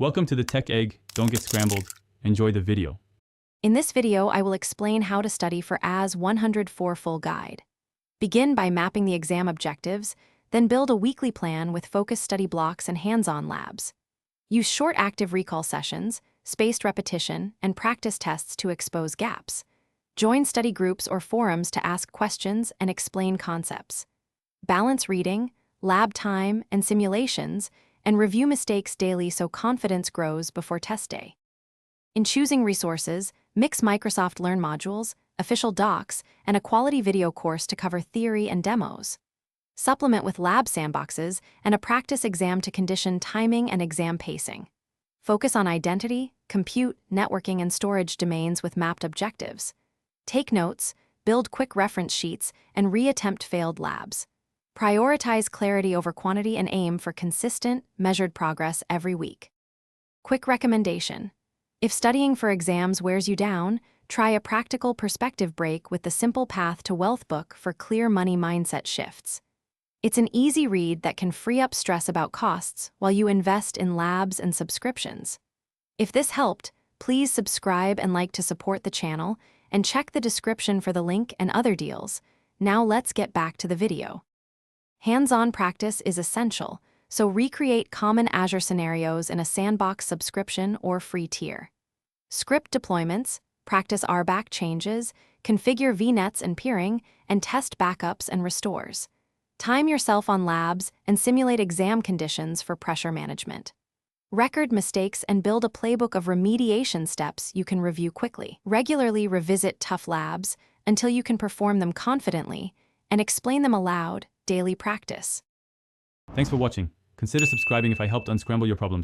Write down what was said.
Welcome to the Tech Egg. Don't get scrambled. Enjoy the video. In this video, I will explain how to study for Az104 full guide. Begin by mapping the exam objectives, then build a weekly plan with focused study blocks and hands-on labs. Use short active recall sessions, spaced repetition, and practice tests to expose gaps. Join study groups or forums to ask questions and explain concepts. Balance reading, lab time, and simulations, and review mistakes daily so confidence grows before test day. In choosing resources, mix Microsoft Learn modules, official docs, and a quality video course to cover theory and demos. Supplement with lab sandboxes and a practice exam to condition timing and exam pacing. Focus on identity, compute, networking, and storage domains with mapped objectives. Take notes, build quick reference sheets, and reattempt failed labs. Prioritize clarity over quantity and aim for consistent, measured progress every week. Quick recommendation. If studying for exams wears you down, try a practical perspective break with the Simple Path to Wealth book for clear money mindset shifts. It's an easy read that can free up stress about costs while you invest in labs and subscriptions. If this helped, please subscribe and like to support the channel, and check the description for the link and other deals. Now let's get back to the video. Hands-on practice is essential, so recreate common Azure scenarios in a sandbox subscription or free tier. Script deployments, practice RBAC changes, configure VNets and peering, and test backups and restores. Time yourself on labs and simulate exam conditions for pressure management. Record mistakes and build a playbook of remediation steps you can review quickly. Regularly revisit tough labs until you can perform them confidently and explain them aloud. Daily practice. Thanks for watching. Consider subscribing if I helped unscramble your problems.